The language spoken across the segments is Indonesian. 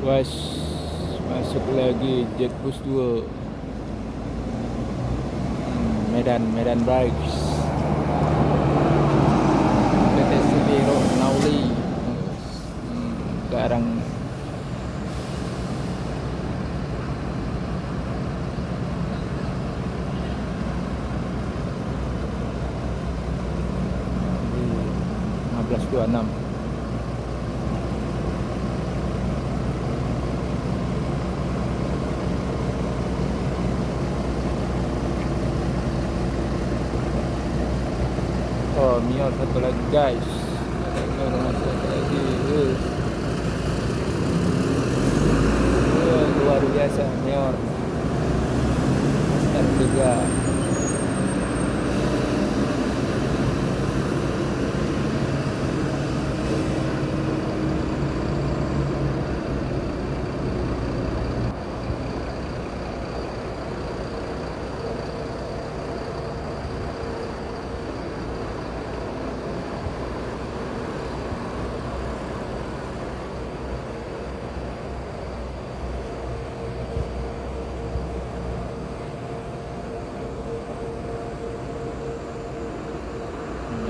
Was masuk lagi Jetbus 2. Medan Bikes. PT Sendiro Nauli. Sekarang di 15.26. Oh, Mior satu lagi guys. Ada Mior masuk satu lagi. Luar biasa Mior. R3.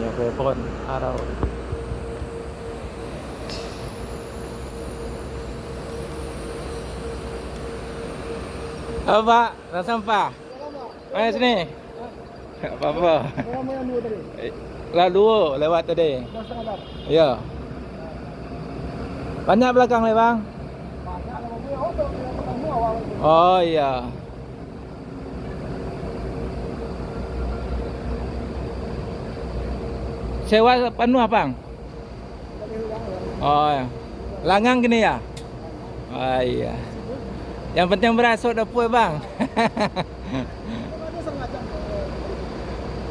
Ya, pohon arau. Apa Pak? Nak sampah? Mana sini? Tak apa-apa. Berapa yang dua tadi? Lah dua lewat tadi. Dah setengah dah. Ya. Banyak belakang ni bang? Banyak lah mobil. Oh, tak yang pertama awal itu. Oh iya. Sewa penuh bang? Tadi hilang ya. Oh ya. Langang gini ya? Oh iya. Yang penting berasuk dapur bang. Ada setengah jam.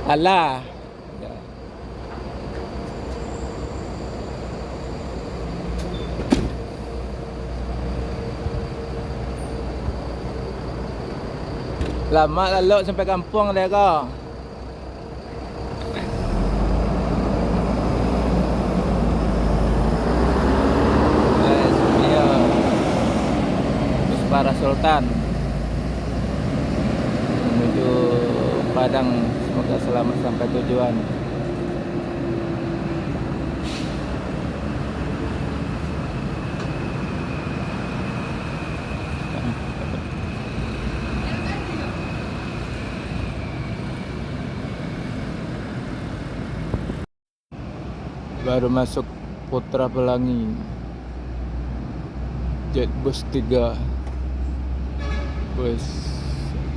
Alah. Lama lalu sampai kampung dia kau. Para Sultan menuju Padang, semoga selamat sampai tujuan. Baru masuk Putra Pelangi, Jetbus 3, bus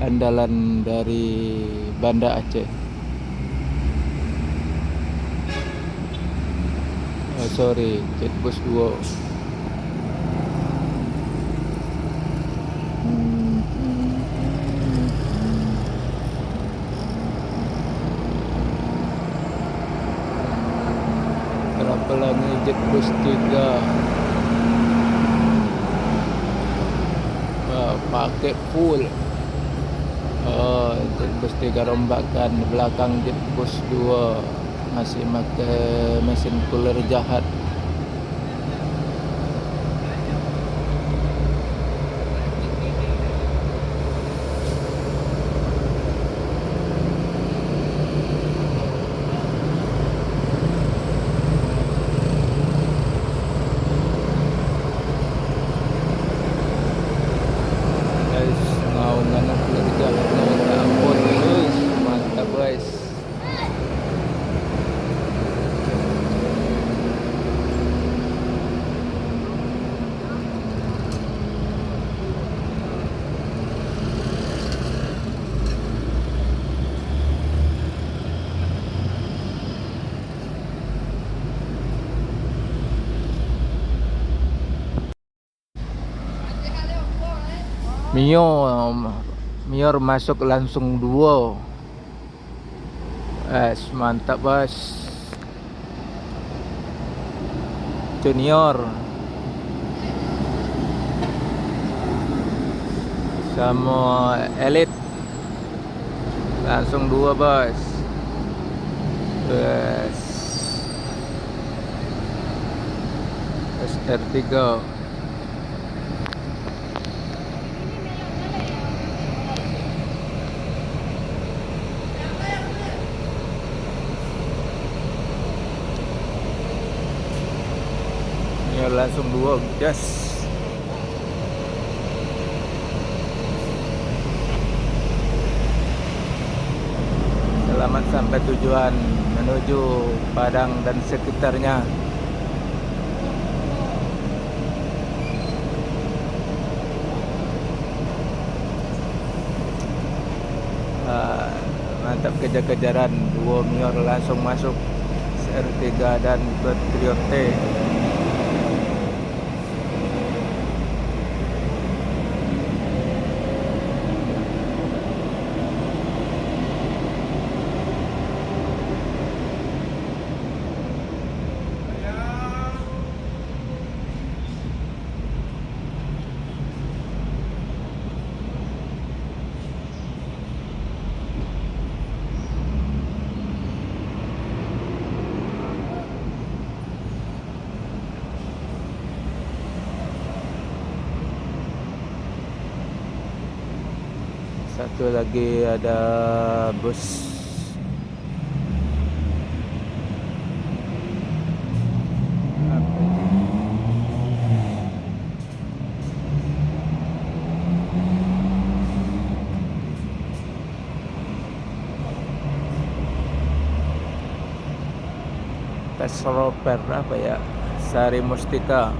andalan dari Banda Aceh. Oh sorry, Jetbus 2. Putra Pelangi Jetbus 3. Pakai full. Oh, Jetbus 3 rombakan. Di belakang Jetbus 2 masih pakai mesin cooler jahat. Naungan cooler jahatnya minta ampun guys. Mantap guys. Mior masuk langsung 2. Mantap bos. Junior sama Elite langsung 2 bos. SR3 langsung 2 gas. Selamat sampai tujuan menuju Padang dan sekitarnya. Mantap kejar-kejaran, 2 Mior langsung masuk CR3 dan Patriot T. Satu lagi ada bus. Apa ini? Tes roper apa ya? Sari Mustika.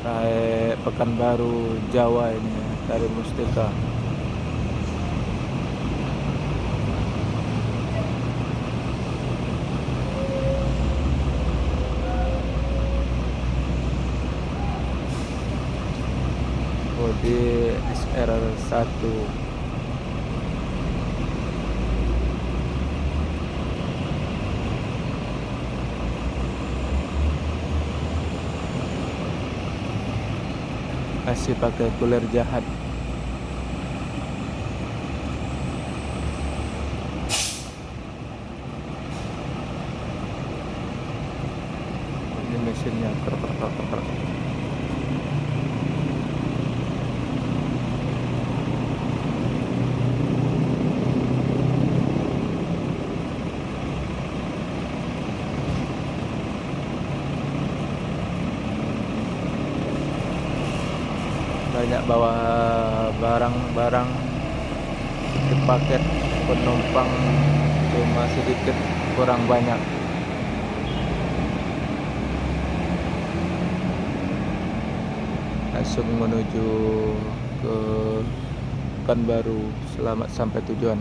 Kayak Pekanbaru Jawa ini ya, Sari Mustika. Di SR1. Masih pakai kuler jahat. Ini mesinnya krek. Banyak bawa barang-barang di paket, penumpang cuma sedikit, kurang banyak. Langsung menuju ke Pekanbaru. Selamat sampai tujuan.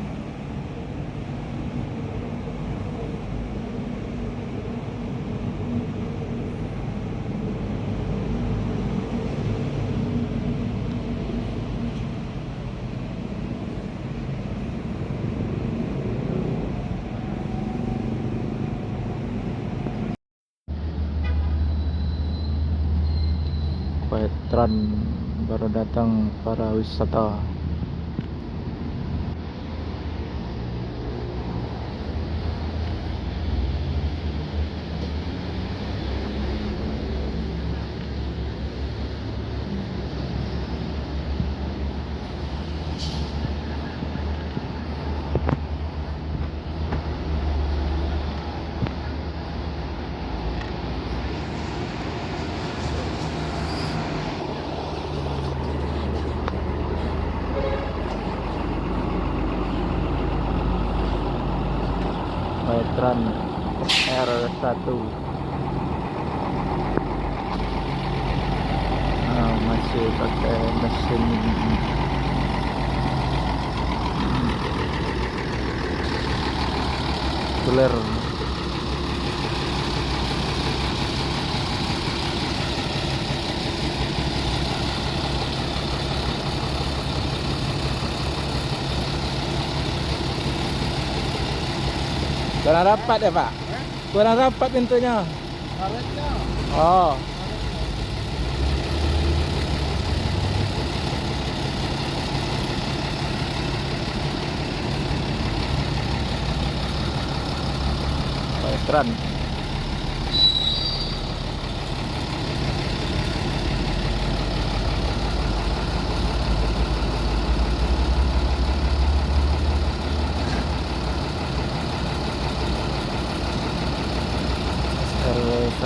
Veteran baru datang para wisata. Veteran R1. Masih pakai mesin kuler. Kurang rapat ya Pak? Kurang rapat pintunya. Karetnya. Oh. Veteran.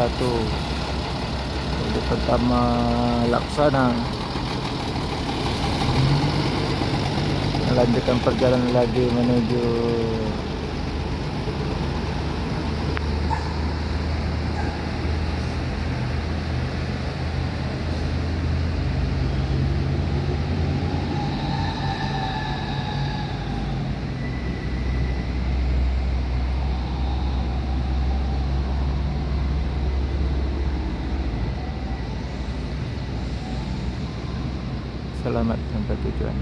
1. Jadi pertama laksana, melanjutkan perjalanan lagi menuju selamat sampai tujuan.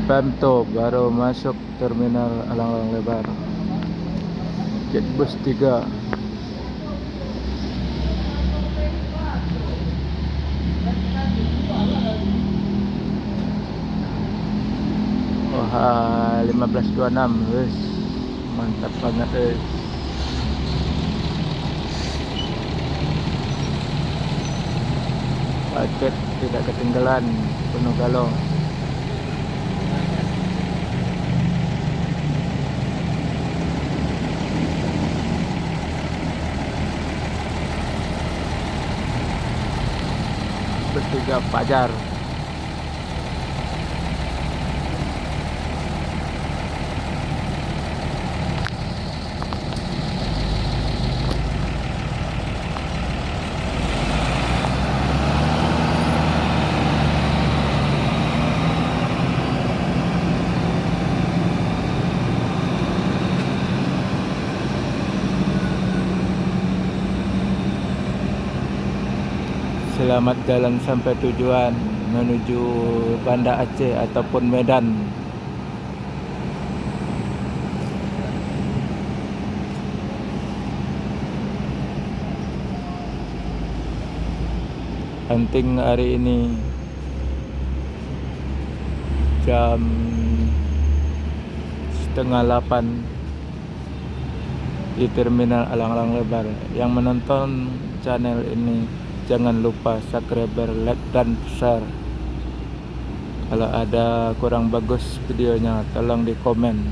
Pemto baru masuk terminal Alang-Alang Lebar. Jetbus 3. Wah, 15.26. Wes, mantap banget, guys. Paket tidak ketinggalan, penuh galon. Bus 3 Fajar. Selamat jalan sampai tujuan menuju Banda Aceh ataupun Medan. Hunting hari ini jam 7:30 di terminal Alang-Alang Lebar. Yang menonton channel ini jangan lupa subscribe, like, dan share. Kalau ada kurang bagus videonya, tolong di komen.